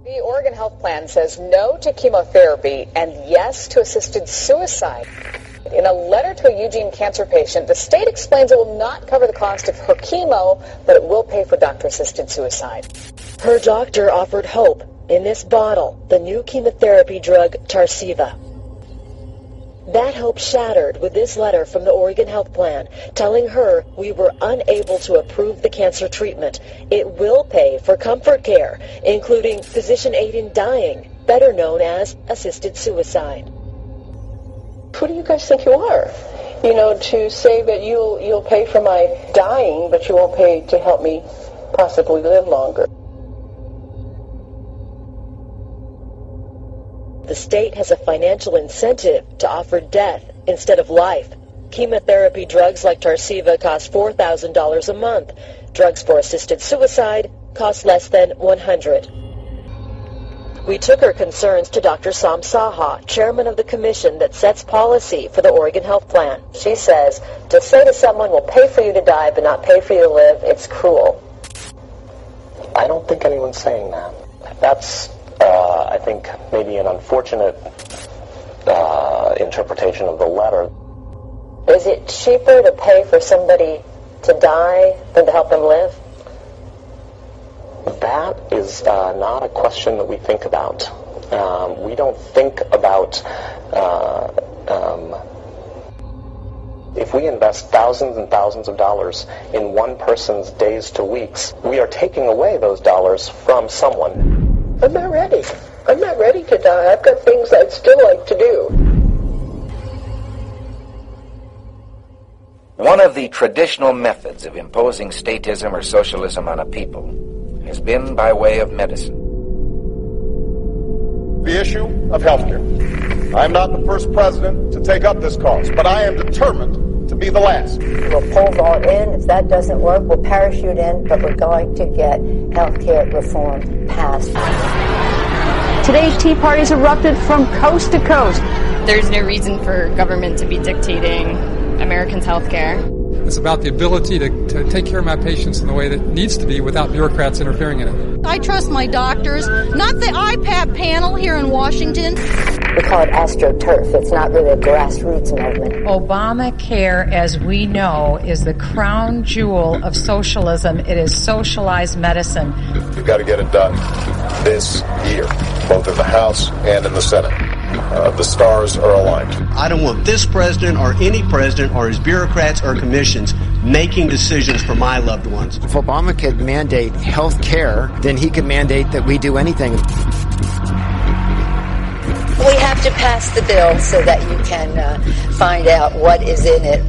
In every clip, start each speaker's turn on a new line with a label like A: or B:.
A: The Oregon Health Plan says no to chemotherapy and yes to assisted suicide. In a letter to a Eugene cancer patient, the state explains it will not cover the cost of her chemo, but it will pay for doctor-assisted suicide.
B: Her doctor offered hope in this bottle, the new chemotherapy drug Tarceva. That hope shattered with this letter from the Oregon Health Plan telling her we were unable to approve the cancer treatment. It will pay for comfort care, including physician aid in dying, better known as assisted suicide.
C: Who do you guys think you are? You know, to say that you'll pay for my dying, but you won't pay to help me possibly live longer.
B: The state has a financial incentive to offer death instead of life. Chemotherapy drugs like Tarceva cost $4,000 a month. Drugs for assisted suicide cost less than $100. We took her concerns to Dr. Sam Saha, chairman of the commission that sets policy for the Oregon Health Plan. She says, to say to someone, we'll pay for you to die but not pay for you to live, it's cruel.
D: I don't think anyone's saying that. That's I think maybe an unfortunate interpretation of the letter.
B: Is it cheaper to pay for somebody to die than to help them live?
D: That is not a question that we think about. We don't think about if we invest thousands and thousands of dollars in one person's days to weeks, we are taking away those dollars from someone.
C: I'm not ready. I'm not ready to die. I've got things I'd still like to do.
E: One of the traditional methods of imposing statism or socialism on a people has been by way of medicine.
F: The issue of healthcare. I am not the first president to take up this cause, but I am determined to be the last.
G: We'll pole vault in. If that doesn't work, we'll parachute in, but we're going to get healthcare reform passed.
H: Today's Tea Party's erupted from coast to coast.
I: There's no reason for government to be dictating Americans' health care.
J: It's about the ability to take care of my patients in the way that it needs to be without bureaucrats interfering in it.
K: I trust my doctors, not the IPAP panel here in Washington.
G: We call it AstroTurf. It's not really a grassroots movement.
L: Obamacare, as we know, is the crown jewel of socialism. It is socialized medicine.
F: You've got to get it done this year, both in the House and in the Senate. The stars are aligned.
M: I don't want this president or any president or his bureaucrats or commissions making decisions for my loved ones.
N: If Obama could mandate health care, then he could mandate that we do anything.
G: We have to pass the bill so that you can find out what is in it.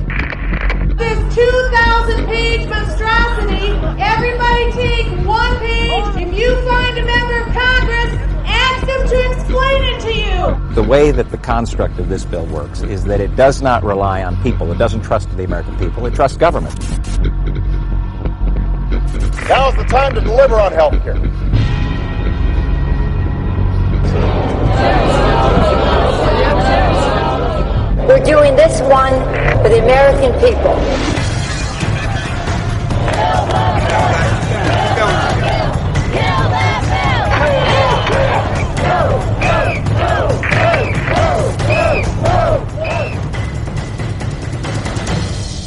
K: This 2,000-page monstrosity, everybody take one page. If you find a member of Congress, ask them to explain it to you.
O: The way that the construct of this bill works is that it does not rely on people. It doesn't trust the American people. It trusts government.
F: Now is the time to deliver on health care.
G: We're doing this one for the American people.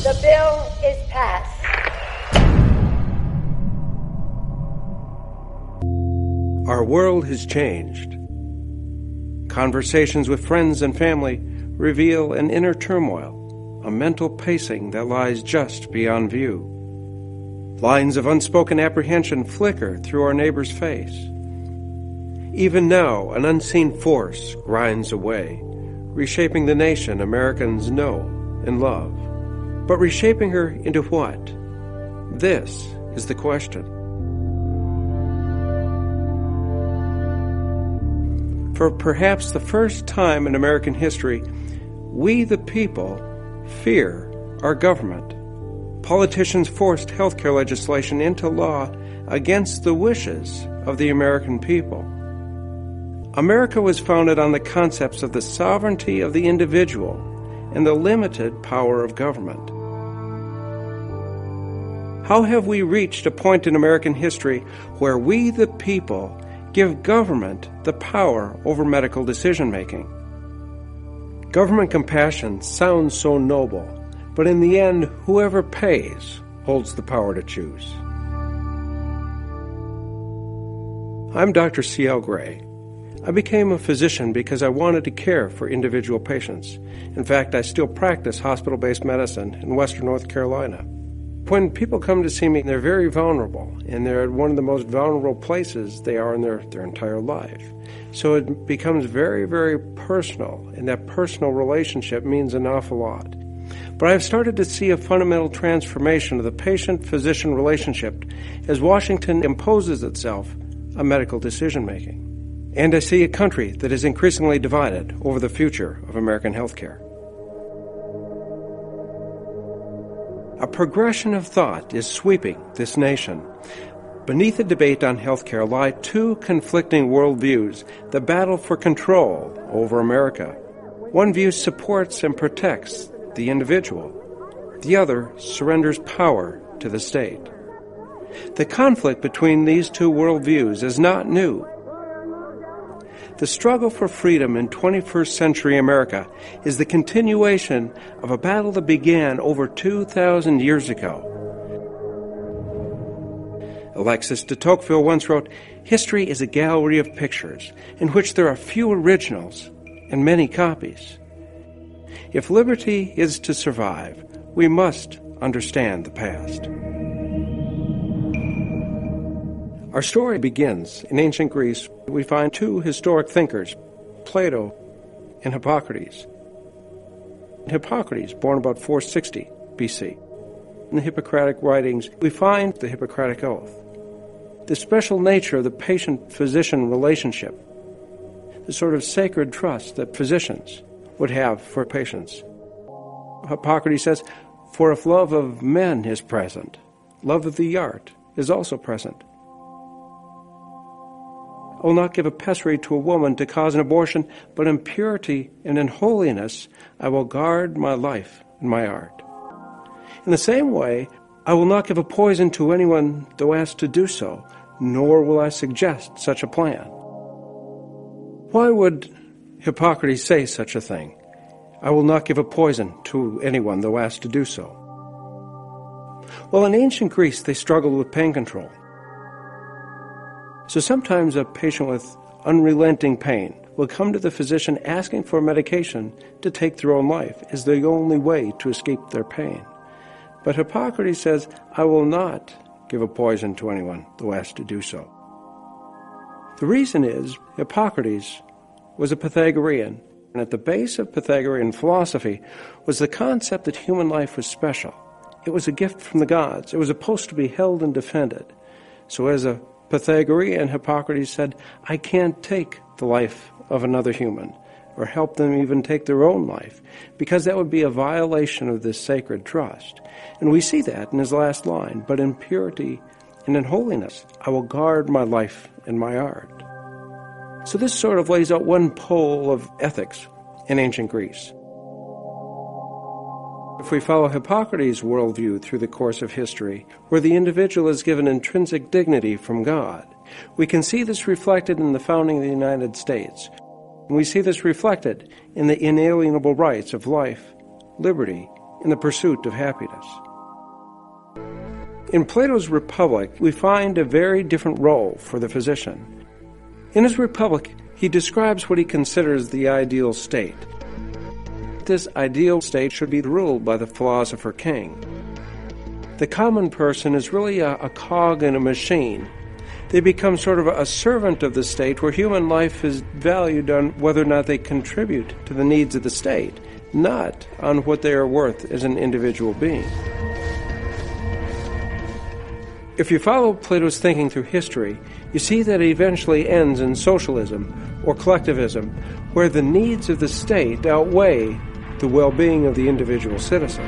G: The bill is passed.
P: Our world has changed. Conversations with friends and family reveal an inner turmoil, a mental pacing that lies just beyond view. Lines of unspoken apprehension flicker through our neighbor's face. Even now, an unseen force grinds away, reshaping the nation Americans know and love. But reshaping her into what? This is the question. For perhaps the first time in American history, we the people fear our government. Politicians forced healthcare legislation into law against the wishes of the American people. America was founded on the concepts of the sovereignty of the individual and the limited power of government. How have we reached a point in American history where we the people give government the power over medical decision-making. Government compassion sounds so noble, but in the end, whoever pays holds the power to choose. I'm Dr. C.L. Gray. I became a physician because I wanted to care for individual patients. In fact, I still practice hospital-based medicine in Western North Carolina. When people come to see me, they're very vulnerable, and they're at one of the most vulnerable places they are in their entire life. So it becomes very, very personal, and that personal relationship means an awful lot. But I've started to see a fundamental transformation of the patient-physician relationship as Washington imposes itself on medical decision-making. And I see a country that is increasingly divided over the future of American healthcare. A progression of thought is sweeping this nation. Beneath the debate on healthcare lie two conflicting worldviews that battle for control over America. One view supports and protects the individual. The other surrenders power to the state. The conflict between these two worldviews is not new. The struggle for freedom in 21st century America is the continuation of a battle that began over 2,000 years ago. Alexis de Tocqueville once wrote, "History is a gallery of pictures in which there are few originals and many copies." If liberty is to survive, we must understand the past. Our story begins in ancient Greece. We find two historic thinkers, Plato and Hippocrates. Hippocrates, born about 460 BC. In the Hippocratic writings, we find the Hippocratic Oath, the special nature of the patient-physician relationship, the sort of sacred trust that physicians would have for patients. Hippocrates says, "For if love of men is present, love of the art is also present. I will not give a pessary to a woman to cause an abortion, but in purity and in holiness I will guard my life and my art. In the same way, I will not give a poison to anyone though asked to do so, nor will I suggest such a plan." Why would Hippocrates say such a thing? I will not give a poison to anyone though asked to do so. Well, in ancient Greece, they struggled with pain control. So sometimes a patient with unrelenting pain will come to the physician asking for medication to take their own life as the only way to escape their pain. But Hippocrates says, I will not give a poison to anyone though asked to do so. The reason is Hippocrates was a Pythagorean, and at the base of Pythagorean philosophy was the concept that human life was special. It was a gift from the gods. It was supposed to be held and defended. So as a Pythagorean, Hippocrates said, I can't take the life of another human or help them even take their own life, because that would be a violation of this sacred trust. And we see that in his last line, but in purity and in holiness, I will guard my life and my art. So this sort of lays out one pole of ethics in ancient Greece. If we follow Hippocrates' worldview through the course of history, where the individual is given intrinsic dignity from God, we can see this reflected in the founding of the United States. We see this reflected in the inalienable rights of life, liberty, and the pursuit of happiness. In Plato's Republic, we find a very different role for the physician. In his Republic, he describes what he considers the ideal state. This ideal state should be ruled by the philosopher king. The common person is really a cog in a machine. They become sort of a servant of the state, where human life is valued on whether or not they contribute to the needs of the state, not on what they are worth as an individual being. If you follow Plato's thinking through history, you see that it eventually ends in socialism or collectivism, where the needs of the state outweigh the well-being of the individual citizen.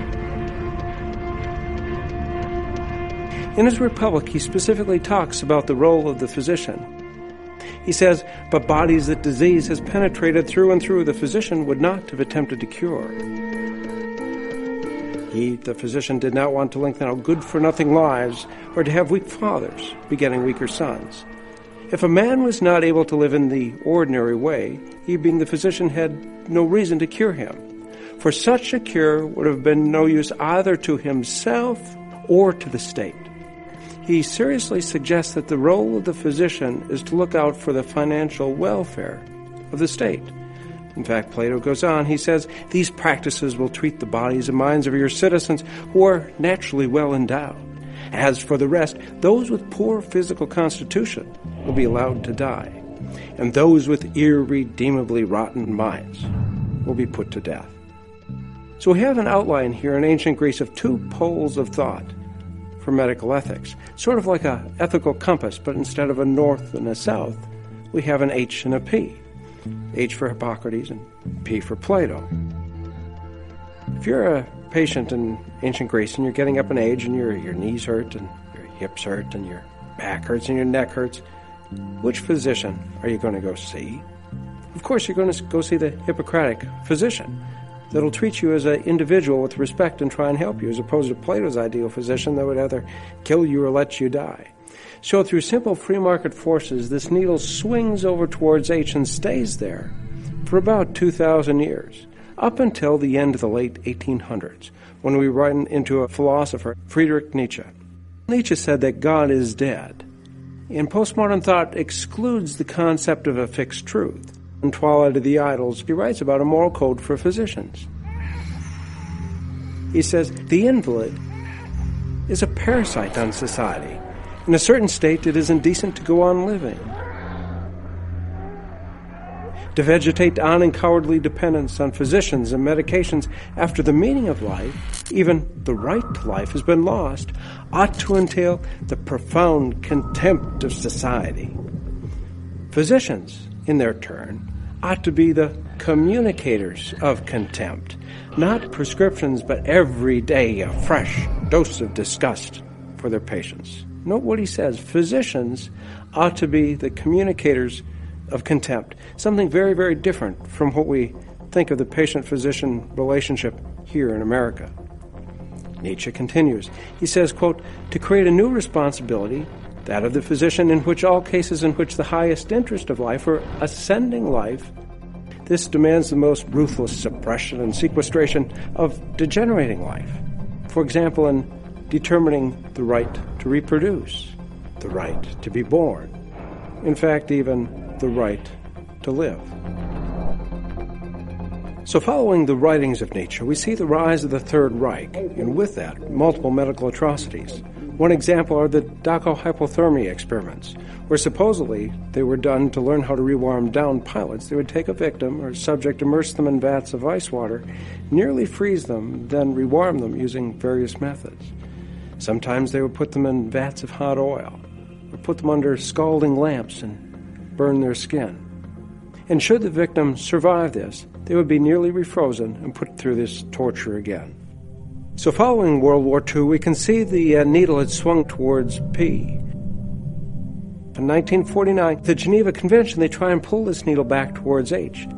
P: In his Republic, he specifically talks about the role of the physician. He says, but bodies that disease has penetrated through and through, the physician would not have attempted to cure. He, the physician, did not want to lengthen out good-for-nothing lives or to have weak fathers begetting weaker sons. If a man was not able to live in the ordinary way, he, being the physician, had no reason to cure him. For such a cure would have been no use either to himself or to the state. He seriously suggests that the role of the physician is to look out for the financial welfare of the state. In fact, Plato goes on, he says, these practices will treat the bodies and minds of your citizens who are naturally well endowed. As for the rest, those with poor physical constitution will be allowed to die, and those with irredeemably rotten minds will be put to death. So we have an outline here in ancient Greece of two poles of thought for medical ethics, sort of like an ethical compass, but instead of a north and a south, we have an H and a P. H for Hippocrates and P for Plato. If you're a patient in ancient Greece and you're getting up in age and your knees hurt and your hips hurt and your back hurts and your neck hurts, which physician are you going to go see? Of course, you're going to go see the Hippocratic physician that'll treat you as an individual with respect and try and help you, as opposed to Plato's ideal physician that would either kill you or let you die. So through simple free market forces, this needle swings over towards H and stays there for about 2,000 years, up until the end of the late 1800s, when we run into a philosopher, Friedrich Nietzsche. Nietzsche said that God is dead, and postmodern thought excludes the concept of a fixed truth. In Twilight of the Idols, he writes about a moral code for physicians. He says, the invalid is a parasite on society. In a certain state, it is indecent to go on living. To vegetate on in cowardly dependence on physicians and medications after the meaning of life, even the right to life, has been lost, ought to entail the profound contempt of society. Physicians, in their turn, ought to be the communicators of contempt, not prescriptions, but every day a fresh dose of disgust for their patients. Note what he says. Physicians ought to be the communicators of contempt, something very, very different from what we think of the patient-physician relationship here in America. Nietzsche continues. He says, quote, to create a new responsibility, that of the physician, in which all cases in which the highest interest of life or ascending life, this demands the most ruthless suppression and sequestration of degenerating life. For example, in determining the right to reproduce, the right to be born, in fact, even the right to live. So following the writings of Nietzsche, we see the rise of the Third Reich, and with that, multiple medical atrocities. One example are the Dachau hypothermia experiments, where supposedly they were done to learn how to rewarm downed pilots. They would take a victim or subject, immerse them in vats of ice water, nearly freeze them, then rewarm them using various methods. Sometimes they would put them in vats of hot oil, or put them under scalding lamps and burn their skin. And should the victim survive this, they would be nearly refrozen and put through this torture again. So following World War II, we can see the needle had swung towards P. In 1949, the Geneva Convention, they try and pull this needle back towards H.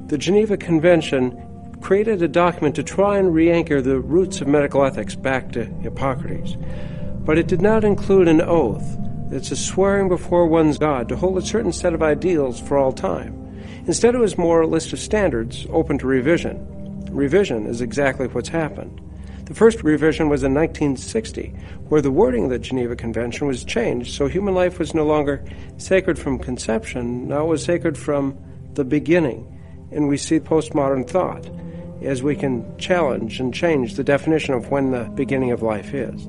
P: The Geneva Convention created a document to try and re-anchor the roots of medical ethics back to Hippocrates. But it did not include an oath. It's a swearing before one's God to hold a certain set of ideals for all time. Instead, it was more a list of standards open to revision. Revision is exactly what's happened. The first revision was in 1960, where the wording of the Geneva Convention was changed, so human life was no longer sacred from conception, now it was sacred from the beginning. And we see postmodern thought as we can challenge and change the definition of when the beginning of life is.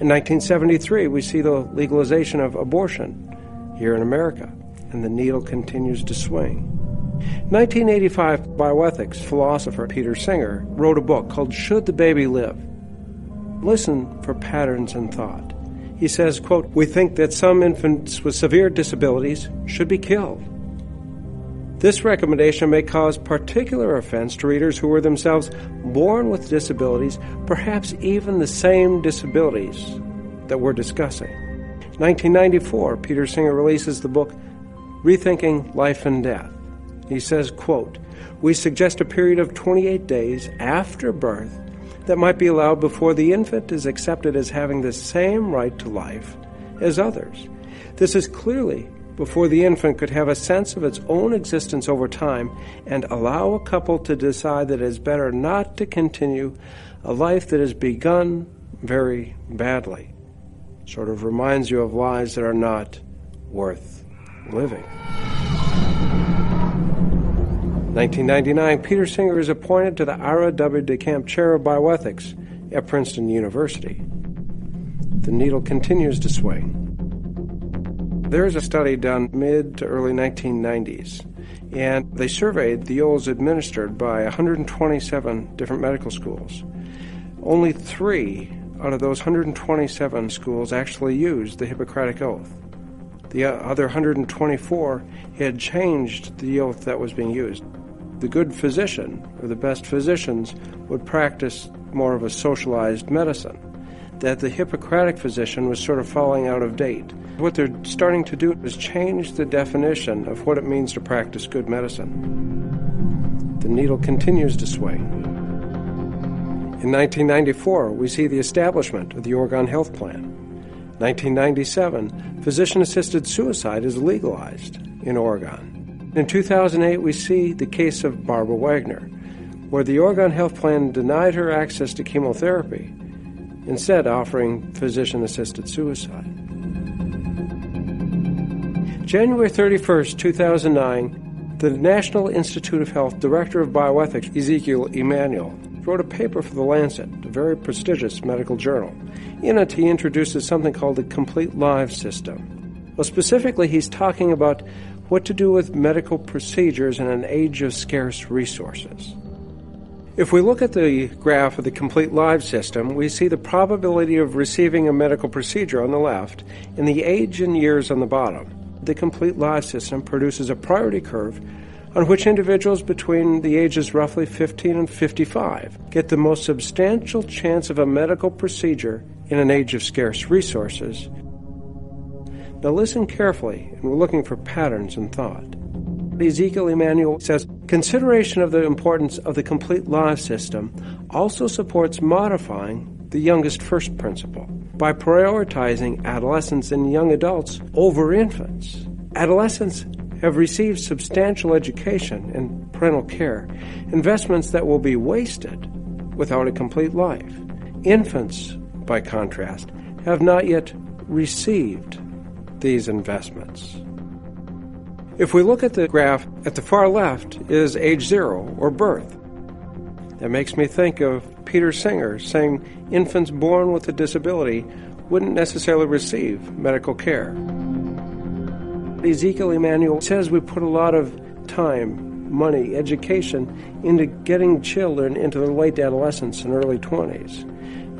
P: In 1973, we see the legalization of abortion here in America, and the needle continues to swing. 1985, bioethics philosopher Peter Singer wrote a book called Should the Baby Live? Listen for patterns in thought. He says, quote, we think that some infants with severe disabilities should be killed. This recommendation may cause particular offense to readers who were themselves born with disabilities, perhaps even the same disabilities that we're discussing. 1994, Peter Singer releases the book Rethinking Life and Death. He says, quote, we suggest a period of 28 days after birth that might be allowed before the infant is accepted as having the same right to life as others. This is clearly before the infant could have a sense of its own existence over time and allow a couple to decide that it is better not to continue a life that has begun very badly. Sort of reminds you of lives that are not worth living. 1999, Peter Singer is appointed to the Ira W. DeCamp Chair of Bioethics at Princeton University. The needle continues to swing. There is a study done mid to early 1990s, and they surveyed the oaths administered by 127 different medical schools. Only 3 out of those 127 schools actually used the Hippocratic Oath. The other 124 had changed the oath that was being used. The good physician, or the best physicians, would practice more of a socialized medicine, that the Hippocratic physician was sort of falling out of date. What they're starting to do is change the definition of what it means to practice good medicine. The needle continues to swing. In 1994, we see the establishment of the Oregon Health Plan. 1997, physician-assisted suicide is legalized in Oregon. In 2008, we see the case of Barbara Wagner, where the Oregon Health Plan denied her access to chemotherapy, instead offering physician-assisted suicide. January 31st, 2009, the National Institute of Health Director of Bioethics, Ezekiel Emanuel, wrote a paper for The Lancet, a very prestigious medical journal. In it, he introduces something called the Complete Lives System. Well, specifically, he's talking about what to do with medical procedures in an age of scarce resources. If we look at the graph of the Complete Lives System, we see the probability of receiving a medical procedure on the left and the age and years on the bottom. The Complete Lives System produces a priority curve on which individuals between the ages roughly 15 and 55 get the most substantial chance of a medical procedure in an age of scarce resources. Now listen carefully, and we're looking for patterns in thought. Ezekiel Emanuel says, consideration of the importance of the Complete Lives System also supports modifying the youngest first principle by prioritizing adolescents and young adults over infants. Adolescents have received substantial education and parental care, investments that will be wasted without a complete life. Infants, by contrast, have not yet received these investments. If we look at the graph, at the far left is age 0, or birth. That makes me think of Peter Singer saying infants born with a disability wouldn't necessarily receive medical care. Ezekiel Emanuel says we put a lot of time, money, education into getting children into their late adolescence and early 20s.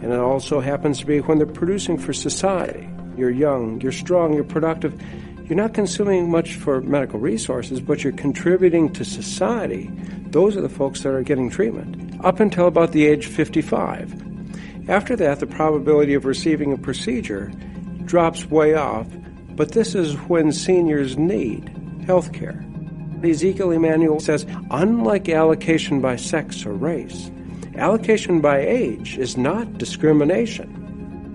P: And it also happens to be when they're producing for society. You're young, you're strong, you're productive. You're not consuming much for medical resources, but you're contributing to society. Those are the folks that are getting treatment, up until about the age 55. After that, the probability of receiving a procedure drops way off, but this is when seniors need health care. Ezekiel Emanuel says, unlike allocation by sex or race, allocation by age is not discrimination.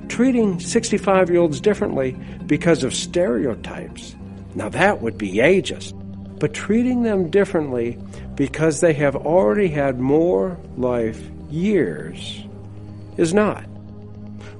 P: Treating 65-year-olds differently because of stereotypes, now that would be ageist. But treating them differently because they have already had more life years is not.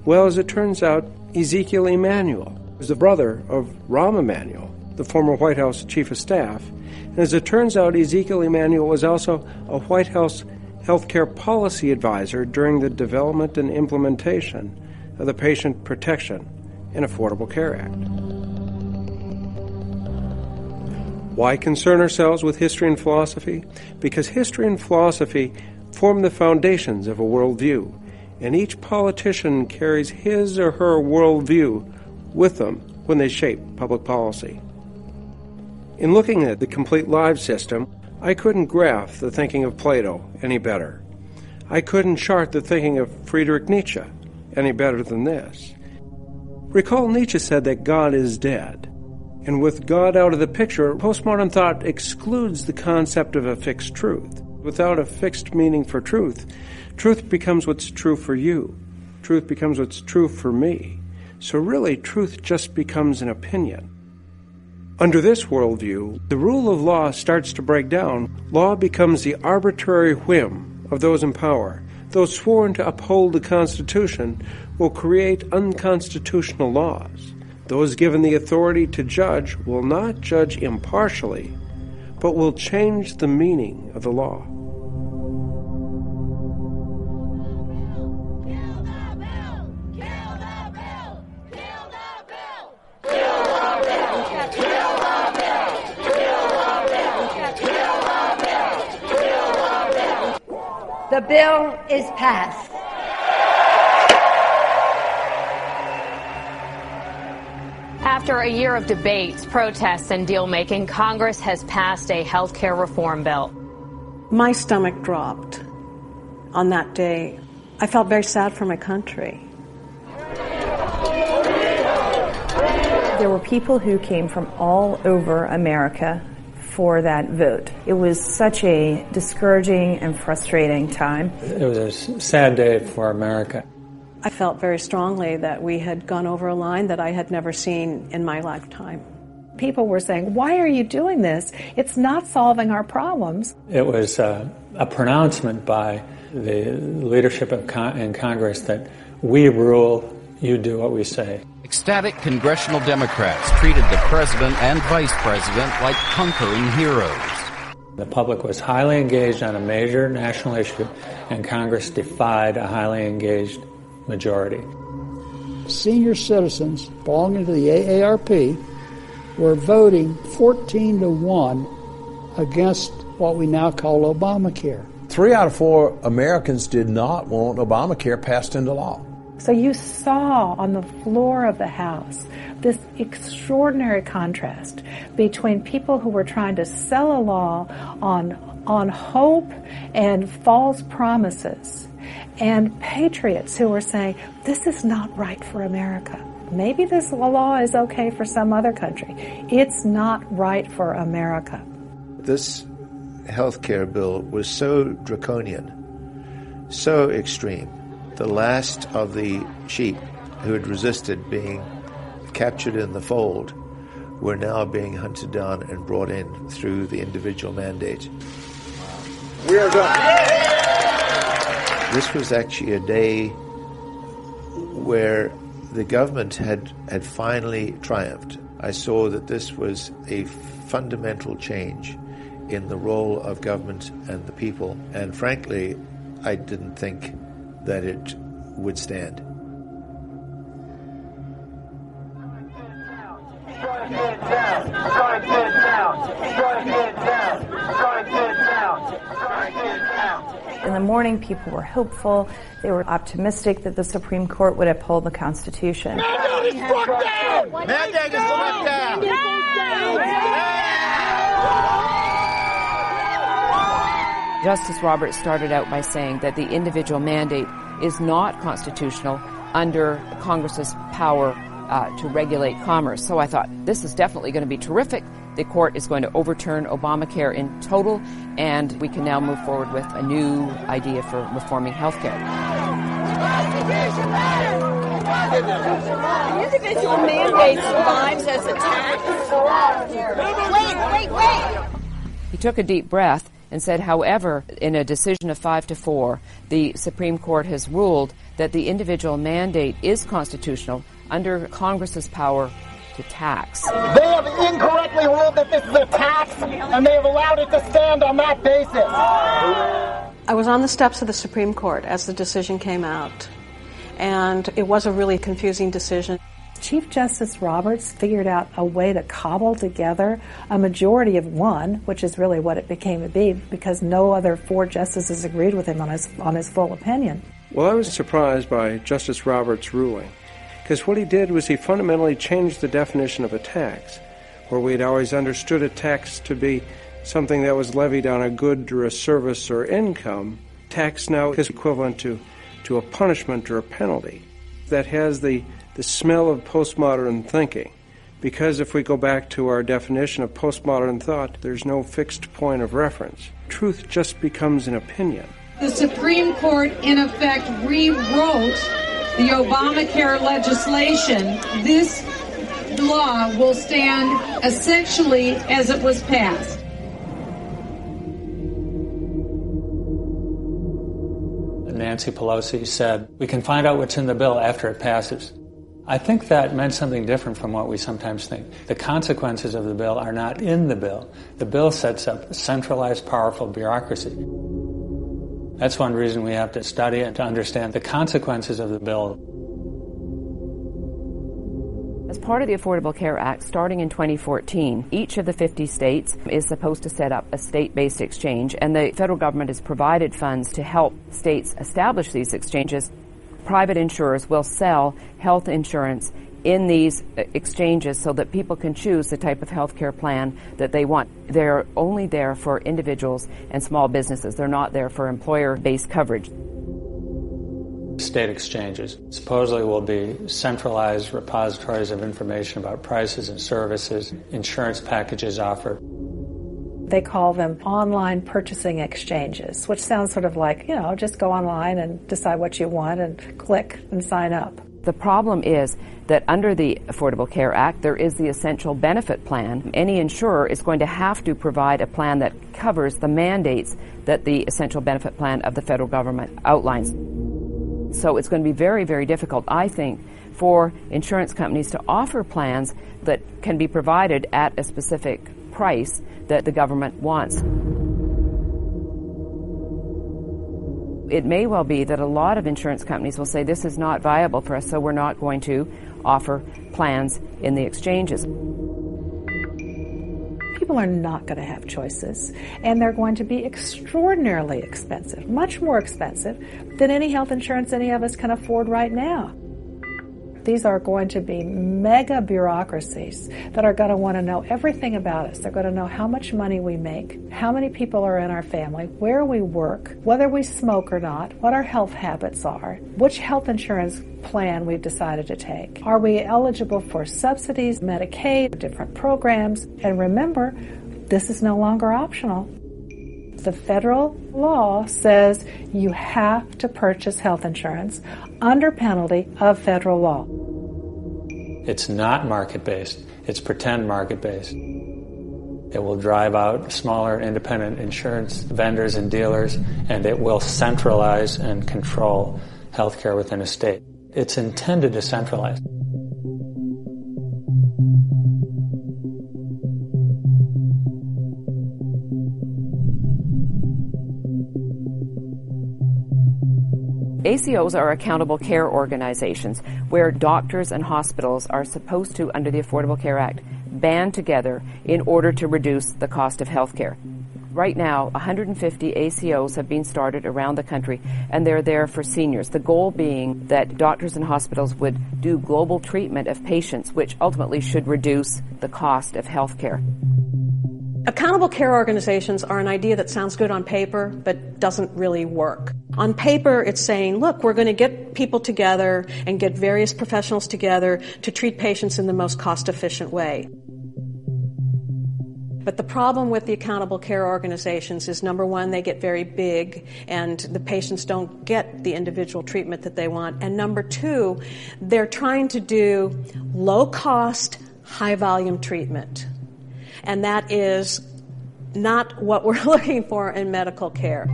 P: Well, as it turns out, Ezekiel Emanuel is the brother of Rahm Emanuel, the former White House Chief of Staff. And as it turns out, Ezekiel Emanuel was also a White House healthcare policy advisor during the development and implementation of the Patient Protection and Affordable Care Act. Why concern ourselves with history and philosophy? Because history and philosophy form the foundations of a worldview, and each politician carries his or her worldview with them when they shape public policy. In looking at the Complete Lives System, I couldn't graph the thinking of Plato any better. I couldn't chart the thinking of Friedrich Nietzsche any better than this. Recall Nietzsche said that God is dead. And with God out of the picture, postmodern thought excludes the concept of a fixed truth. Without a fixed meaning for truth, truth becomes what's true for you. Truth becomes what's true for me. So really, truth just becomes an opinion. Under this worldview, the rule of law starts to break down. Law becomes the arbitrary whim of those in power. Those sworn to uphold the Constitution will create unconstitutional laws. Those given the authority to judge will not judge impartially, but will change the meaning of the law.
H: The bill is passed.
Q: After a year of debates, protests, and deal-making, Congress has passed a health care reform bill.
R: My stomach dropped on that day. I felt very sad for my country.
S: There were people who came from all over America for that vote. It was such a discouraging and frustrating time.
T: It was a sad day for America.
R: I felt very strongly that we had gone over a line that I had never seen in my lifetime.
L: People were saying, why are you doing this? It's not solving our problems.
T: It was a pronouncement by the leadership in Congress that we rule, you do what we say.
E: Ecstatic congressional Democrats treated the president and vice president like conquering heroes.
T: The public was highly engaged on a major national issue, and Congress defied a highly engaged majority.
U: Senior citizens belonging to the AARP were voting 14-1 against what we now call Obamacare.
V: 3 out of 4 Americans did not want Obamacare passed into law.
L: So you saw on the floor of the House this extraordinary contrast between people who were trying to sell a law on hope and false promises, and patriots who were saying, this is not right for America. Maybe this law is okay for some other country. It's not right for America.
W: This health care bill was so draconian, so extreme. The last of the sheep who had resisted being captured in the fold were now being hunted down and brought in through the individual mandate.
F: We are done.
W: This was actually a day where the government had finally triumphed. I saw that this was a fundamental change in the role of government and the people, and frankly, I didn't think that it would stand.
S: In the morning, people were hopeful. They were optimistic that the Supreme Court would uphold the Constitution.
K: Mandate is struck down! Mandate is struck down!
X: Justice Roberts started out by saying that the individual mandate is not constitutional under Congress's power to regulate commerce. So I thought, this is definitely going to be terrific. The court is going to overturn Obamacare in total, and we can now move forward with a new idea for reforming health care.
K: The individual mandate survives as a tax. Wait.
X: He took a deep breath and said, however, in a decision of 5-4, the Supreme Court has ruled that the individual mandate is constitutional under Congress's power to tax.
K: They have incorrectly ruled that this is a tax, and they have allowed it to stand on that basis.
R: I was on the steps of the Supreme Court as the decision came out, and it was a really confusing decision.
L: Chief Justice Roberts figured out a way to cobble together a majority of one, which is really what it became to be, because no other 4 justices agreed with him on his full opinion.
P: Well, I was surprised by Justice Roberts' ruling, because what he did was he fundamentally changed the definition of a tax, where we'd always understood a tax to be something that was levied on a good or a service or income. Tax now is equivalent to a punishment or a penalty that has the smell of postmodern thinking. Because if we go back to our definition of postmodern thought, there's no fixed point of reference. Truth just becomes an opinion.
Y: The Supreme Court, in effect, rewrote the Obamacare legislation. This The law will stand essentially as it was passed.
T: Nancy Pelosi said, "We can find out what's in the bill after it passes." I think that meant something different from what we sometimes think. The consequences of the bill are not in the bill. The bill sets up a centralized, powerful bureaucracy. That's one reason we have to study it to understand the consequences of the bill.
X: As part of the Affordable Care Act, starting in 2014, each of the 50 states is supposed to set up a state-based exchange, and the federal government has provided funds to help states establish these exchanges. Private insurers will sell health insurance in these exchanges so that people can choose the type of health care plan that they want. They're only there for individuals and small businesses. They're not there for employer-based coverage.
T: State exchanges supposedly will be centralized repositories of information about prices and services, insurance packages offered.
L: They call them online purchasing exchanges, which sounds sort of like, just go online and decide what you want and click and sign up.
X: The problem is that under the Affordable Care Act, there is the essential benefit plan. Any insurer is going to have to provide a plan that covers the mandates that the essential benefit plan of the federal government outlines. So it's going to be very, very difficult, I think, for insurance companies to offer plans that can be provided at a specific price that the government wants. It may well be that a lot of insurance companies will say this is not viable for us, so we're not going to offer plans in the exchanges.
L: People are not going to have choices, and they're going to be extraordinarily expensive, much more expensive than any health insurance any of us can afford right now. These are going to be mega bureaucracies that are going to want to know everything about us. They're going to know how much money we make, how many people are in our family, where we work, whether we smoke or not, what our health habits are, which health insurance plan we've decided to take. Are we eligible for subsidies, Medicaid, different programs? And remember, this is no longer optional. The federal law says you have to purchase health insurance under penalty of federal law.
T: It's not market-based. It's pretend market-based. It will drive out smaller independent insurance vendors and dealers, and it will centralize and control healthcare within a state. It's intended to centralize.
X: ACOs are accountable care organizations where doctors and hospitals are supposed to, under the Affordable Care Act, band together in order to reduce the cost of health care. Right now, 150 ACOs have been started around the country, and they're there for seniors. The goal being that doctors and hospitals would do global treatment of patients, which ultimately should reduce the cost of health care.
R: Accountable care organizations are an idea that sounds good on paper, but doesn't really work. On paper, it's saying, look, we're going to get people together and get various professionals together to treat patients in the most cost-efficient way. But the problem with the accountable care organizations is, number one, they get very big and the patients don't get the individual treatment that they want. And number two, they're trying to do low-cost, high-volume treatment. And that is not what we're looking for in medical care.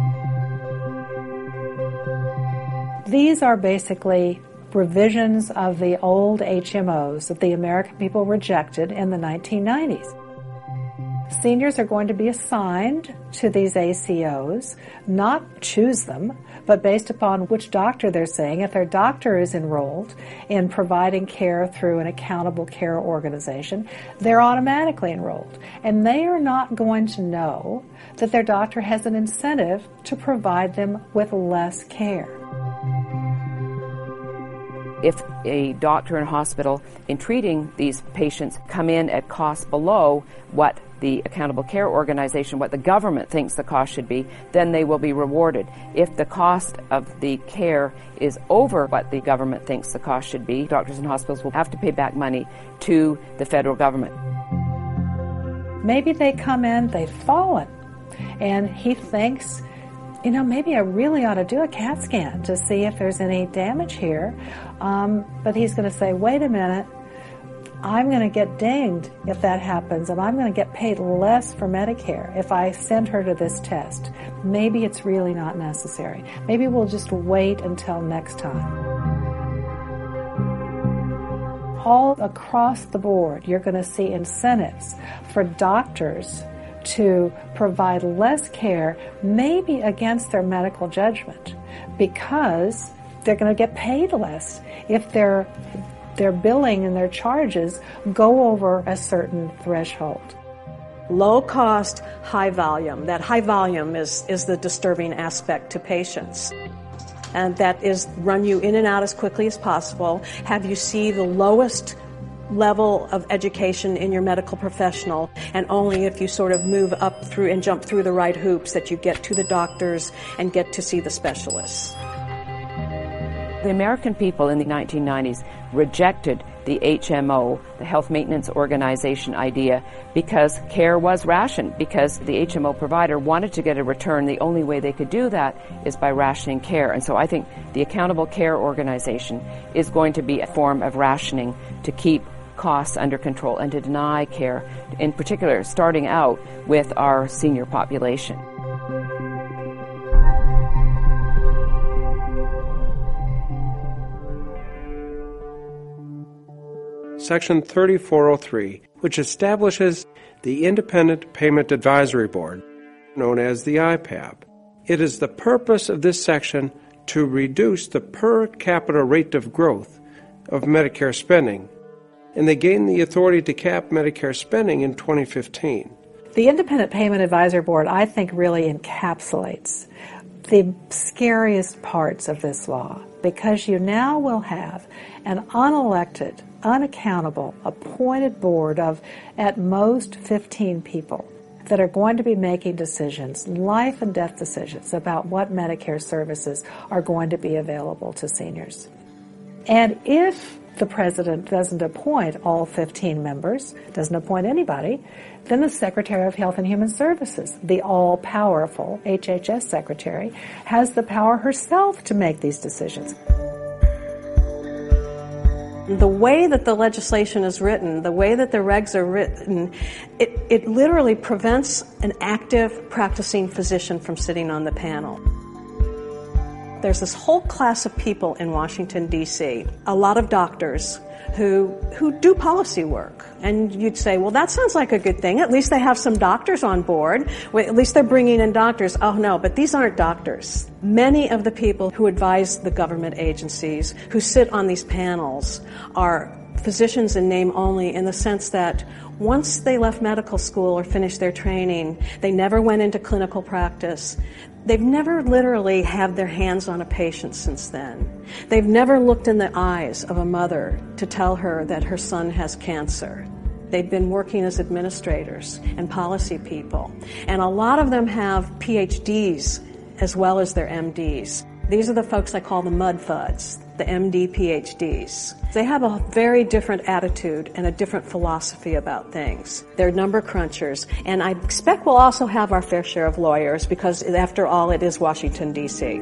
L: These are basically revisions of the old HMOs that the American people rejected in the 1990s. Seniors are going to be assigned to these ACOs, not choose them, but based upon which doctor they're seeing. If their doctor is enrolled in providing care through an accountable care organization, they're automatically enrolled. And they are not going to know that their doctor has an incentive to provide them with less care.
X: If a doctor and hospital in treating these patients come in at costs below what the accountable care organization, what the government thinks the cost should be, then they will be rewarded. If the cost of the care is over what the government thinks the cost should be, doctors and hospitals will have to pay back money to the federal government.
L: Maybe they come in, they've fallen, and he thinks, maybe I really ought to do a CAT scan to see if there's any damage here. But he's going to say, wait a minute, I'm going to get dinged if that happens, and I'm going to get paid less for Medicare if I send her to this test. Maybe it's really not necessary. Maybe we'll just wait until next time. All across the board, you're going to see incentives for doctors to provide less care, maybe against their medical judgment, because they're going to get paid less if their billing and their charges go over a certain threshold.
R: Low cost, high volume. That high volume is the disturbing aspect to patients. And that is run you in and out as quickly as possible, have you see the lowest level of education in your medical professional, and only if you sort of move up through and jump through the right hoops that you get to the doctors and get to see the specialists.
X: The American people in the 1990s rejected the HMO, the Health Maintenance Organization idea, because care was rationed, because the HMO provider wanted to get a return. The only way they could do that is by rationing care. And so I think the Accountable Care Organization is going to be a form of rationing to keep costs under control and to deny care, in particular starting out with our senior population.
P: Section 3403, which establishes the Independent Payment Advisory Board, known as the IPAB. It is the purpose of this section to reduce the per capita rate of growth of Medicare spending, and they gained the authority to cap Medicare spending in 2015.
L: The Independent Payment Advisory Board, I think, really encapsulates the scariest parts of this law, because you now will have an unelected, unaccountable, appointed board of at most 15 people that are going to be making decisions, life and death decisions, about what Medicare services are going to be available to seniors. And if the president doesn't appoint all 15 members, doesn't appoint anybody, then the Secretary of Health and Human Services, the all-powerful HHS Secretary, has the power herself to make these decisions.
R: The way that the legislation is written, the way that the regs are written, it literally prevents an active practicing physician from sitting on the panel. There's this whole class of people in Washington, D.C., a lot of doctors who do policy work. And you'd say, well, that sounds like a good thing. At least they have some doctors on board. At least they're bringing in doctors. Oh, no, but these aren't doctors. Many of the people who advise the government agencies, who sit on these panels, are physicians in name only, in the sense that once they left medical school or finished their training, they never went into clinical practice. They've never literally had their hands on a patient since then. They've never looked in the eyes of a mother to tell her that her son has cancer. They've been working as administrators and policy people. And a lot of them have PhDs as well as their MDs. These are the folks I call the mudfuds, the MD PhDs. They have a very different attitude and a different philosophy about things. They're number crunchers, and I expect we'll also have our fair share of lawyers, because after all, it is Washington, D.C.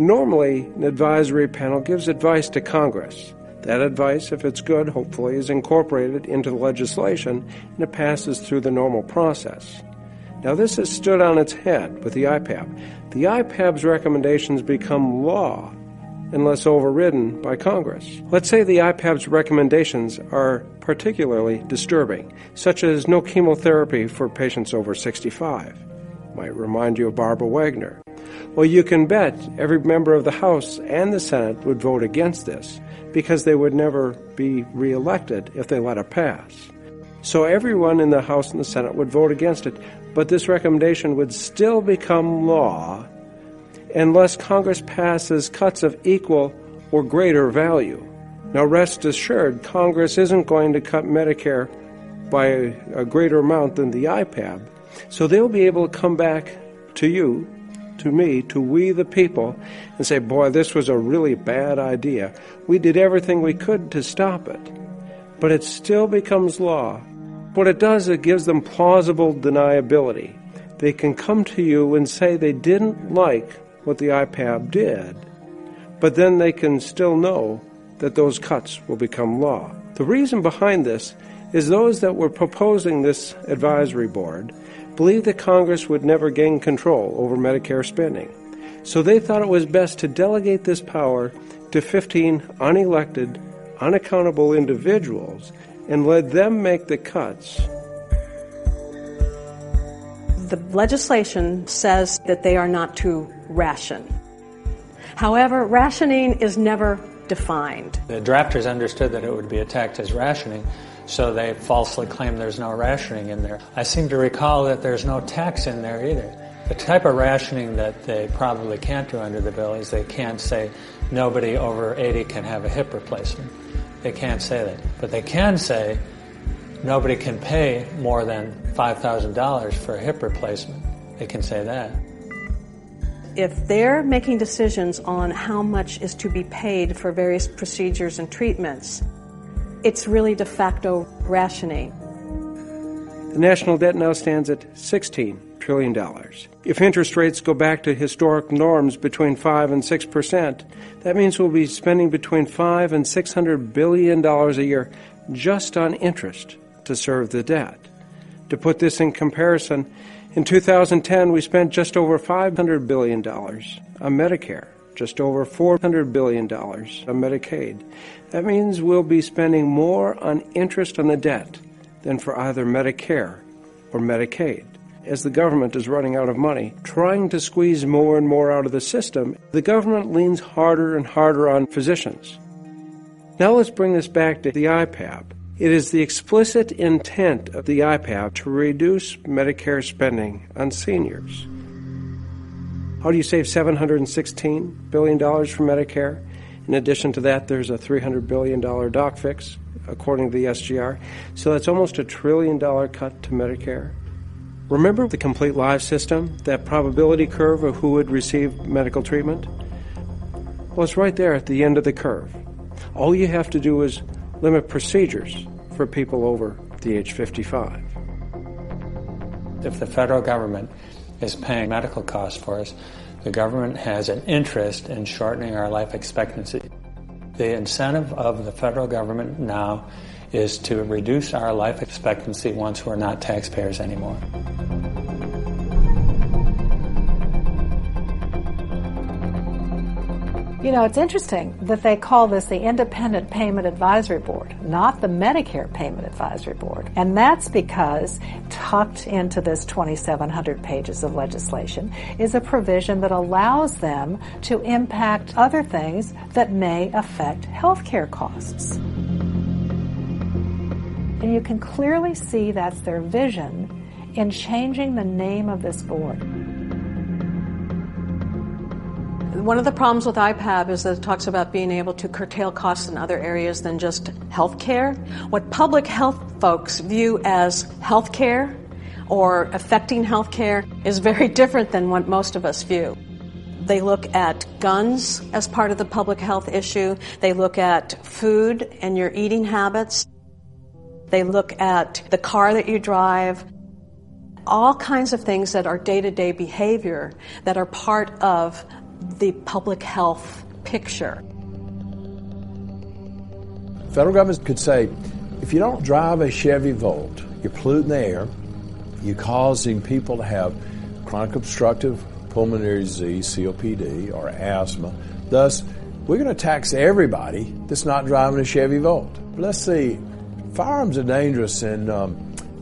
R: Normally, an advisory panel gives advice to Congress. That advice, if it's good, hopefully is incorporated into the legislation and it passes through the normal process. Now, this has stood on its head with the IPAB. The IPAB's recommendations become law unless overridden by Congress. Let's say the IPAB's recommendations are particularly disturbing, such as no chemotherapy for patients over 65. Might remind you of Barbara Wagner. Well, you can bet every member of the House and the Senate would vote against this, because they would never be reelected if they let it pass. So everyone in the House and the Senate would vote against it, but this recommendation would still become law unless Congress passes cuts of equal or greater value. Now, rest assured, Congress isn't going to cut Medicare by a greater amount than the IPAB, so they'll be able to come back to you, to me, to we the people, and say, boy, this was a really bad idea. We did everything we could to stop it. But it still becomes law. What it does, it gives them plausible deniability. They can come to you and say they didn't like what the IPAB did, but then they can still know
P: that those cuts will become law. The reason behind this is those that were proposing this advisory board believed that Congress would never gain control over Medicare spending. So they thought it was best to delegate this power to 15 unelected, unaccountable individuals and let them make the cuts.
R: The legislation says that they are not to ration. However, rationing is never defined.
T: The drafters understood that it would be attacked as rationing, so they falsely claim there's no rationing in there. I seem to recall that there's no tax in there either. The type of rationing that they probably can't do under the bill is they can't say nobody over 80 can have a hip replacement. They can't say that. But they can say nobody can pay more than $5,000 for a hip replacement. They can say that.
R: If they're making decisions on how much is to be paid for various procedures and treatments, it's really de facto rationing.
P: The national debt now stands at $16 trillion. If interest rates go back to historic norms between 5 and 6%, that means we'll be spending between $500 and $600 billion a year just on interest to serve the debt. To put this in comparison, in 2010 we spent just over $500 billion on Medicare, just over $400 billion on Medicaid. That means we'll be spending more on interest on the debt than for either Medicare or Medicaid. As the government is running out of money, trying to squeeze more and more out of the system, the government leans harder and harder on physicians. Now let's bring this back to the IPAB. It is the explicit intent of the IPAB to reduce Medicare spending on seniors. How do you save $716 billion from Medicare? In addition to that, there's a $300 billion doc fix, according to the SGR. So that's almost a $1 trillion cut to Medicare. Remember the complete life system, that probability curve of who would receive medical treatment? Well, it's right there at the end of the curve. All you have to do is limit procedures for people over the age 55.
T: If the federal government is paying medical costs for us, the government has an interest in shortening our life expectancy. The incentive of the federal government now is to reduce our life expectancy once we're not taxpayers anymore.
L: You know, it's interesting that they call this the Independent Payment Advisory Board, not the Medicare Payment Advisory Board. And that's because tucked into this 2,700 pages of legislation is a provision that allows them to impact other things that may affect health care costs. And you can clearly see that's their vision in changing the name of this board.
R: One of the problems with IPAB is that it talks about being able to curtail costs in other areas than just health care. What public health folks view as health care or affecting health care is very different than what most of us view. They look at guns as part of the public health issue. They look at food and your eating habits. They look at the car that you drive. All kinds of things that are day-to-day behavior that are part of the public health picture.
V: The federal government could say, if you don't drive a Chevy Volt, you're polluting the air, you're causing people to have chronic obstructive pulmonary disease, COPD, or asthma. Thus, we're going to tax everybody that's not driving a Chevy Volt. But let's see, firearms are dangerous, and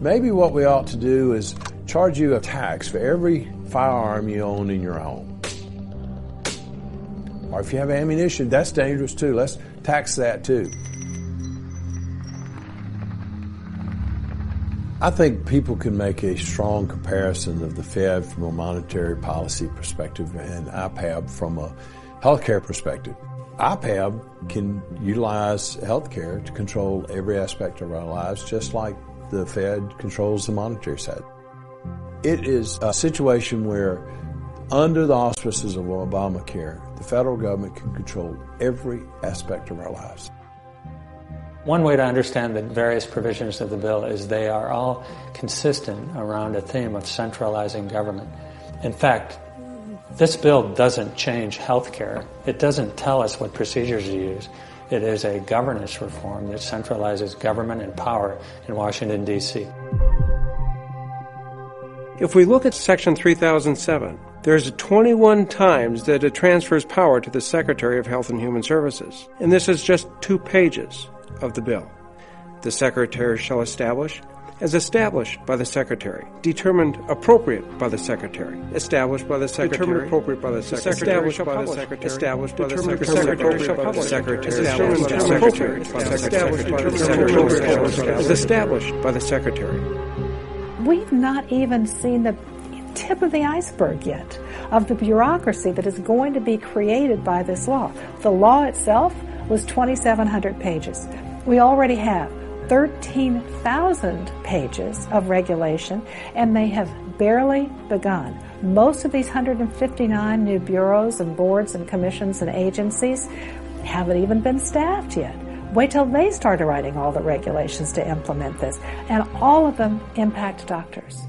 V: maybe what we ought to do is charge you a tax for every firearm you own in your home. Or if you have ammunition, that's dangerous too. Let's tax that too. I think people can make a strong comparison of the Fed from a monetary policy perspective and IPAB from a healthcare perspective. IPAB can utilize healthcare to control every aspect of our lives, just like the Fed controls the monetary side. It is a situation where, under the auspices of Obamacare, the federal government can control every aspect of our lives.
T: One way to understand the various provisions of the bill is they are all consistent around a theme of centralizing government. In fact, this bill doesn't change health care. It doesn't tell us what procedures to use. It is a governance reform that centralizes government and power in Washington, D.C.
P: If we look at Section 3007, there's 21 times that it transfers power to the Secretary of Health and Human Services. And this is just 2 pages of the bill. The Secretary shall establish, as established by the Secretary, determined appropriate by the Secretary, established by the Secretary, determined appropriate by the Secretary, established by the Secretary, established by the Secretary, established by the Secretary, established by the Secretary, is established by the Secretary.
L: We've not even seen the tip of the iceberg yet of the bureaucracy that is going to be created by this law. The law itself was 2,700 pages. We already have 13,000 pages of regulation, and they have barely begun. Most of these 159 new bureaus and boards and commissions and agencies haven't even been staffed yet. Wait till they start writing all the regulations to implement this. And all of them impact doctors.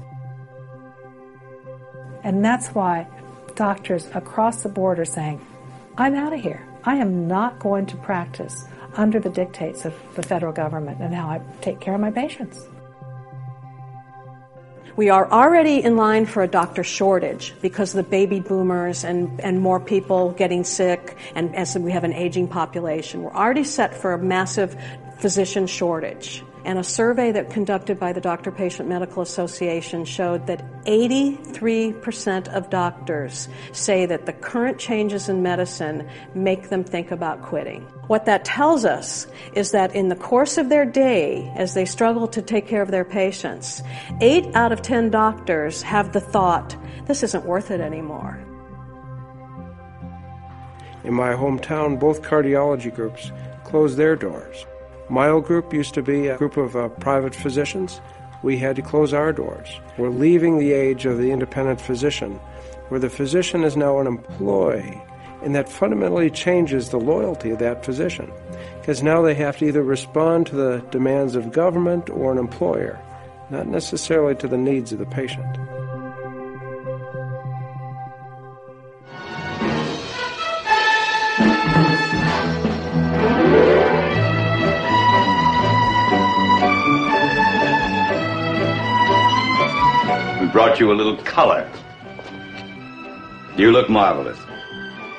L: And that's why doctors across the board are saying, I'm out of here. I am not going to practice under the dictates of the federal government and how I take care of my patients.
R: We are already in line for a doctor shortage because of the baby boomers and more people getting sick, and as we have an aging population. We're already set for a massive physician shortage. And a survey that conducted by the Doctor-Patient Medical Association showed that 83% of doctors say that the current changes in medicine make them think about quitting. What that tells us is that in the course of their day, as they struggle to take care of their patients, 8 out of 10 doctors have the thought, this isn't worth it anymore.
P: In my hometown, both cardiology groups closed their doors. My old group used to be a group of private physicians. We had to close our doors. We're leaving the age of the independent physician, where the physician is now an employee, and that fundamentally changes the loyalty of that physician, because now they have to either respond to the demands of government or an employer, not necessarily to the needs of the patient.
A: Brought you a little color. You look marvelous.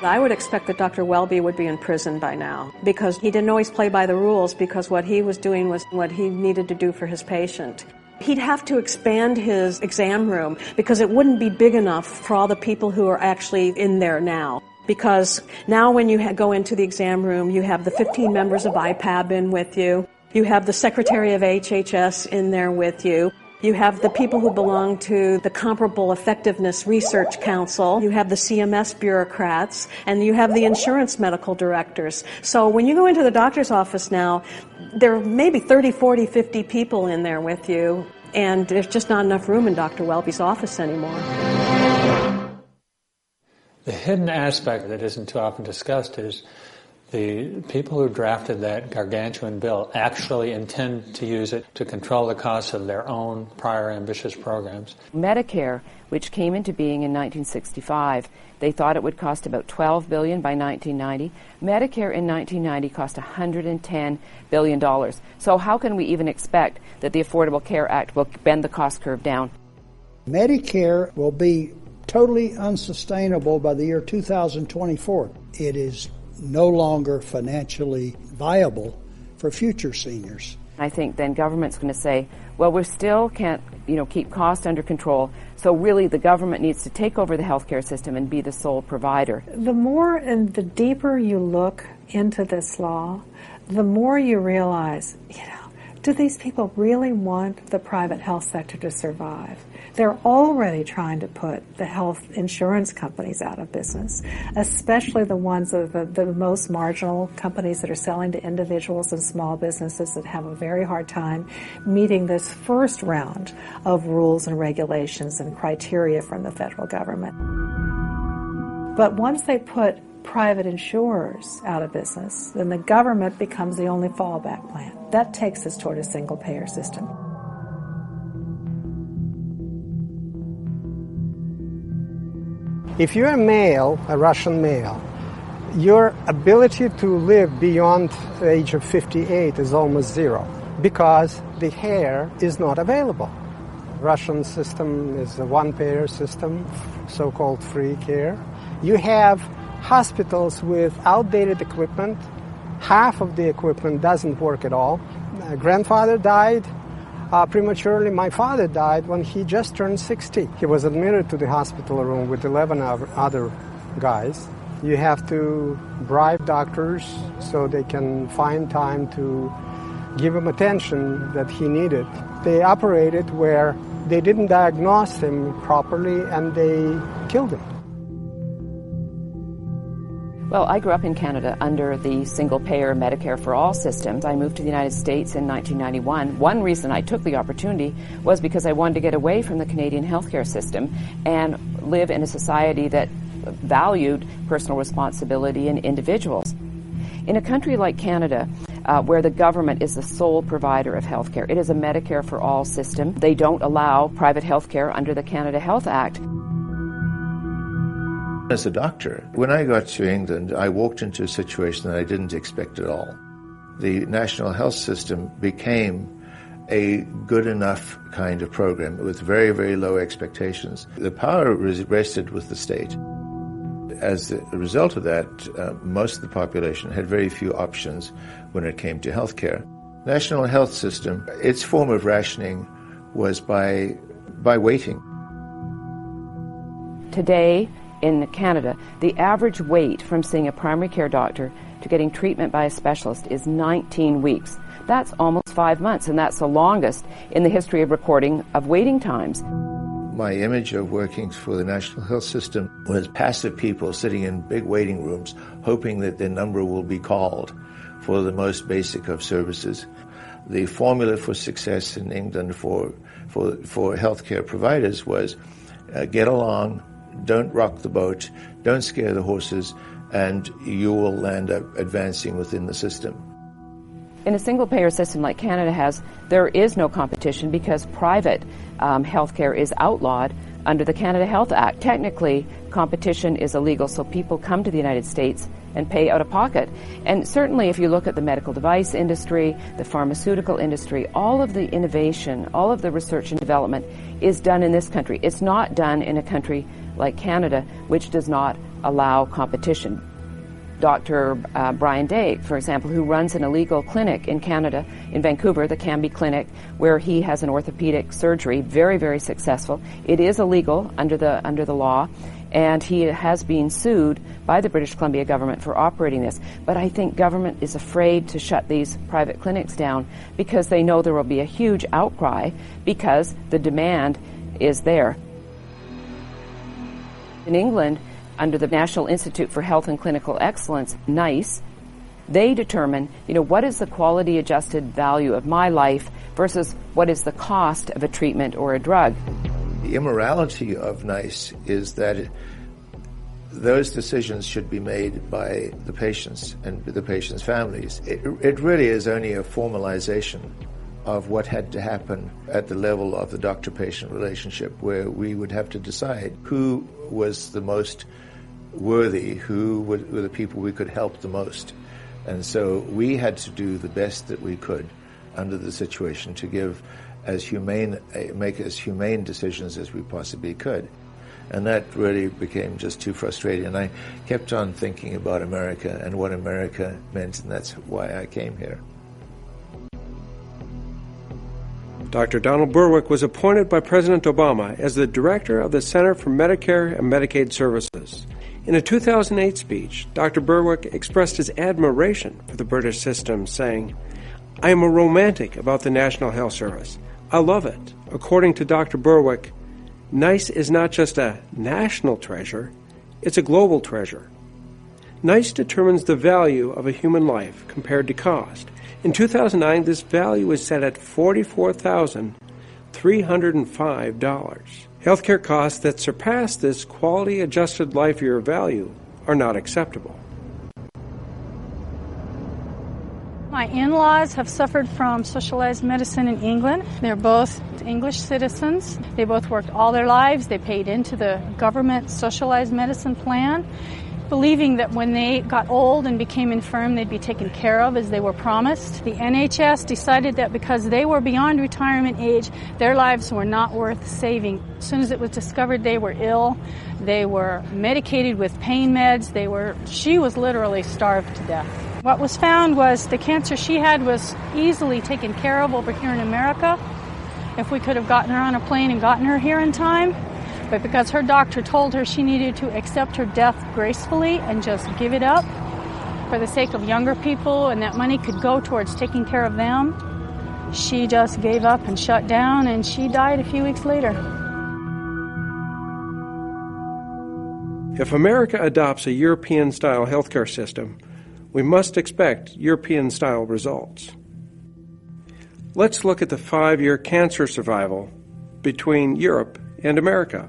R: I would expect that Dr. Welby would be in prison by now because he didn't always play by the rules, because what he was doing was what he needed to do for his patient. He'd have to expand his exam room because it wouldn't be big enough for all the people who are actually in there now. Because now when you go into the exam room, you have the 15 members of IPAB in with you. You have the Secretary of HHS in there with you. You have the people who belong to the Comparable Effectiveness Research Council. You have the CMS bureaucrats, and you have the insurance medical directors. So when you go into the doctor's office now, there are maybe 30, 40, 50 people in there with you, and there's just not enough room in Dr. Welby's office anymore.
T: The hidden aspect that isn't too often discussed is the people who drafted that gargantuan bill actually intend to use it to control the costs of their own prior ambitious programs.
X: Medicare, which came into being in 1965, they thought it would cost about $12 billion by 1990. Medicare in 1990 cost $110 billion. So how can we even expect that the Affordable Care Act will bend the cost curve down?
U: Medicare will be totally unsustainable by the year 2024. It is no longer financially viable for future seniors.
X: I think then government's going to say, well, we still can't, keep costs under control, so really the government needs to take over the healthcare system and be the sole provider.
L: The more and the deeper you look into this law, the more you realize, do these people really want the private health sector to survive? They're already trying to put the health insurance companies out of business, especially the ones of the most marginal companies that are selling to individuals and small businesses that have a very hard time meeting this first round of rules and regulations and criteria from the federal government. But once they put private insurers out of business, then the government becomes the only fallback plan. That takes us toward a single-payer system.
B: If you're a male, a Russian male, your ability to live beyond the age of 58 is almost zero because the care is not available. Russian system is a one-payer system, so-called free care. You have hospitals with outdated equipment. Half of the equipment doesn't work at all. My grandfather died prematurely. My father died when he just turned 60. He was admitted to the hospital room with 11 other guys. You have to bribe doctors so they can find time to give him attention that he needed. They operated where they didn't diagnose him properly and they killed him.
X: Well, I grew up in Canada under the single-payer Medicare for All systems. I moved to the United States in 1991. One reason I took the opportunity was because I wanted to get away from the Canadian healthcare system and live in a society that valued personal responsibility in individuals. In a country like Canada, where the government is the sole provider of healthcare, it is a Medicare for All system. They don't allow private healthcare under the Canada Health Act.
W: As a doctor, when I got to England, I walked into a situation that I didn't expect at all. The national health system became a good enough kind of program with very, very low expectations. The power rested with the state. As a result of that, most of the population had very few options when it came to health care. National health system, its form of rationing was by waiting.
X: Today, in Canada, the average wait from seeing a primary care doctor to getting treatment by a specialist is 19 weeks. That's almost 5 months, and that's the longest in the history of recording of waiting times.
W: My image of working for the national health system was passive people sitting in big waiting rooms hoping that their number will be called for the most basic of services. The formula for success in England for healthcare providers was get along, don't rock the boat, don't scare the horses, and you will land up advancing within the system.
X: In a single-payer system like Canada has, there is no competition because private health care is outlawed under the Canada Health Act. Technically, competition is illegal, so people come to the United States and pay out of pocket. And certainly if you look at the medical device industry, the pharmaceutical industry, all of the innovation, all of the research and development is done in this country. It's not done in a country like Canada, which does not allow competition. Dr. Brian Day, for example, who runs an illegal clinic in Canada, in Vancouver, the Canby Clinic, where he has an orthopedic surgery, very, very successful. It is illegal under the law, and he has been sued by the British Columbia government for operating this. But I think government is afraid to shut these private clinics down because they know there will be a huge outcry because the demand is there. In England, under the National Institute for Health and Clinical Excellence, NICE, they determine, what is the quality adjusted value of my life versus what is the cost of a treatment or a drug.
W: The immorality of NICE is that those decisions should be made by the patients and the patients' families. It really is only a formalization of what had to happen at the level of the doctor-patient relationship, where we would have to decide who was the most worthy, who were the people we could help the most. And so we had to do the best that we could under the situation to make as humane decisions as we possibly could. And that really became just too frustrating. And I kept on thinking about America and what America meant, and that's why I came here.
P: Dr. Donald Berwick was appointed by President Obama as the director of the Center for Medicare and Medicaid Services. In a 2008 speech, Dr. Berwick expressed his admiration for the British system, saying, "I am a romantic about the National Health Service. I love it." According to Dr. Berwick, NICE is not just a national treasure, it's a global treasure. NICE determines the value of a human life compared to cost. In 2009, this value was set at $44,305. Healthcare costs that surpass this quality-adjusted life year value are not acceptable.
C: My in-laws have suffered from socialized medicine in England. They're both English citizens. They both worked all their lives. They paid into the government socialized medicine plan. believing that when they got old and became infirm, they'd be taken care of as they were promised. The NHS decided that because they were beyond retirement age, their lives were not worth saving. As soon as it was discovered they were ill, they were medicated with pain meds. She was literally starved to death. What was found was the cancer she had was easily taken care of over here in America if we could have gotten her on a plane and gotten her here in time. But because her doctor told her she needed to accept her death gracefully and just give it up for the sake of younger people and that money could go towards taking care of them, she just gave up and shut down, and she died a few weeks later.
P: If America adopts a European-style healthcare system, we must expect European-style results. Let's look at the 5-year cancer survival between Europe and America.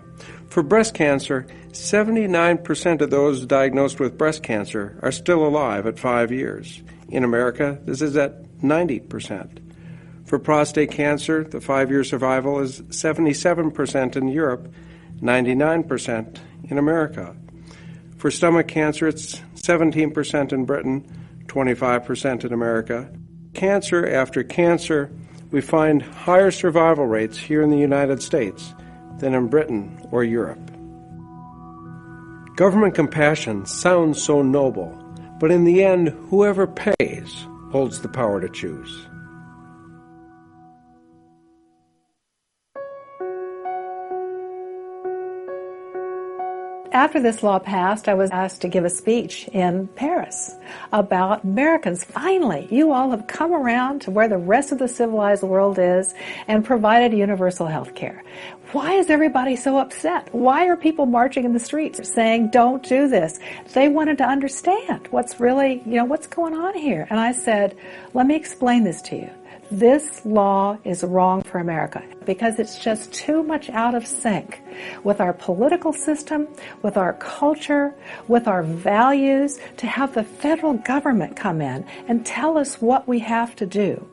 P: For breast cancer, 79% of those diagnosed with breast cancer are still alive at 5 years. In America, this is at 90%. For prostate cancer, the 5-year survival is 77% in Europe, 99% in America. For stomach cancer, it's 17% in Britain, 25% in America. Cancer after cancer, we find higher survival rates here in the United States than in Britain or Europe. Government compassion sounds so noble, but in the end, whoever pays holds the power to choose.
L: After this law passed, I was asked to give a speech in Paris about Americans. Finally, you all have come around to where the rest of the civilized world is and provided universal health care. Why is everybody so upset? Why are people marching in the streets saying, don't do this? They wanted to understand what's really, what's going on here. And I said, let me explain this to you. This law is wrong for America because it's just too much out of sync with our political system, with our culture, with our values, to have the federal government come in and tell us what we have to do.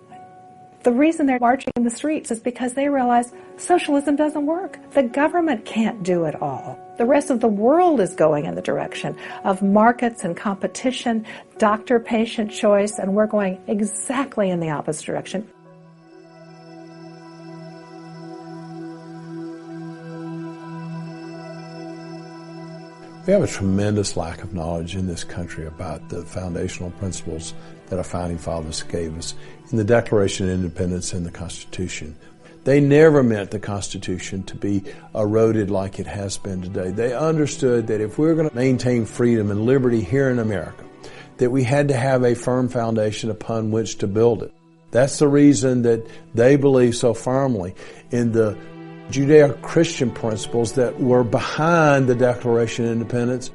L: The reason they're marching in the streets is because they realize socialism doesn't work. The government can't do it all. The rest of the world is going in the direction of markets and competition, doctor-patient choice, and we're going exactly in the opposite direction.
V: We have a tremendous lack of knowledge in this country about the foundational principles that our founding fathers gave us in the Declaration of Independence and the Constitution. They never meant the Constitution to be eroded like it has been today. They understood that if we were going to maintain freedom and liberty here in America, that we had to have a firm foundation upon which to build it. That's the reason that they believe so firmly in the Judeo-Christian principles that were behind the Declaration of Independence.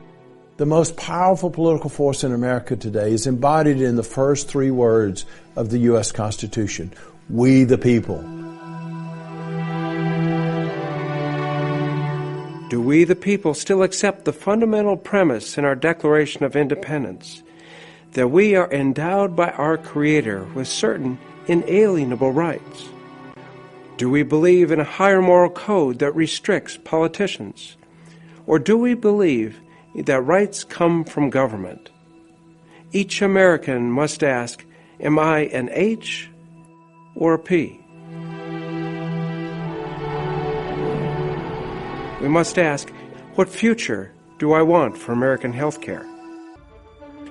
V: The most powerful political force in America today is embodied in the first 3 words of the U.S. Constitution: we the people.
P: Do we the people still accept the fundamental premise in our Declaration of Independence that we are endowed by our Creator with certain inalienable rights? Do we believe in a higher moral code that restricts politicians? Or do we believe that rights come from government? Each American must ask, am I an H or a P? We must ask, what future do I want for American health care?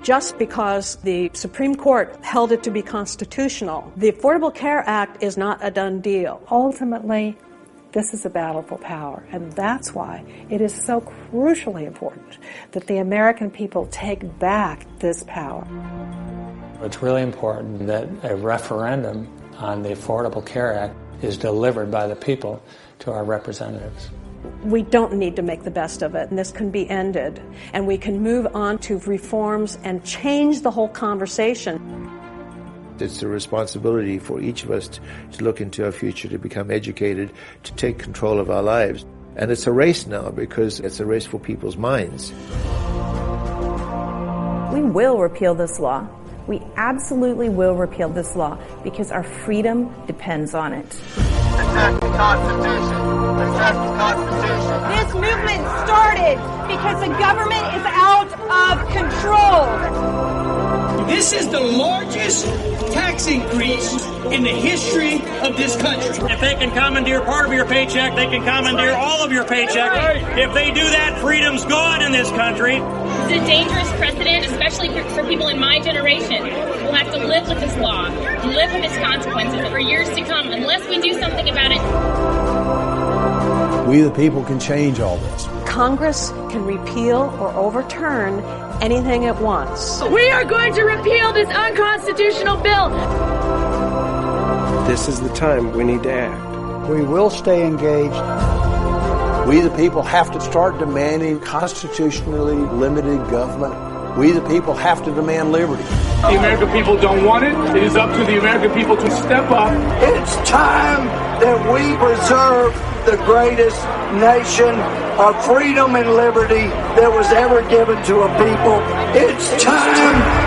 R: Just because the Supreme Court held it to be constitutional, the Affordable Care Act is not a done deal.
L: Ultimately, this is a battle for power, and that's why it is so crucially important that the American people take back this power.
T: It's really important that a referendum on the Affordable Care Act is delivered by the people to our representatives.
R: We don't need to make the best of it, and this can be ended, and we can move on to reforms and change the whole conversation.
W: It's a responsibility for each of us to look into our future, to become educated, to take control of our lives. And it's a race now, because it's a race for people's minds.
S: We will repeal this law. We absolutely will repeal this law because our freedom depends on it.
D: Attack the Constitution. protect the Constitution.
I: This movement started because the government is out of control.
J: This is the largest tax increase in the history of this country.
M: If they can commandeer part of your paycheck, they can commandeer all of your paycheck. If they do that, freedom's gone in this country.
N: It's a dangerous precedent, especially for people in my generation. We'll have to live with this law, live with its consequences for years to come, unless we do something about it.
V: We the people can change all this.
R: Congress can repeal or overturn anything it wants.
N: We are going to repeal this unconstitutional bill.
P: This is the time we need to act.
U: We will stay engaged.
V: We the people have to start demanding constitutionally limited government. We the people have to demand liberty.
J: The American people don't want it. It is up to the American people to step up.
Z: It's time that we preserve the greatest nation of freedom and liberty that was ever given to a people. It's time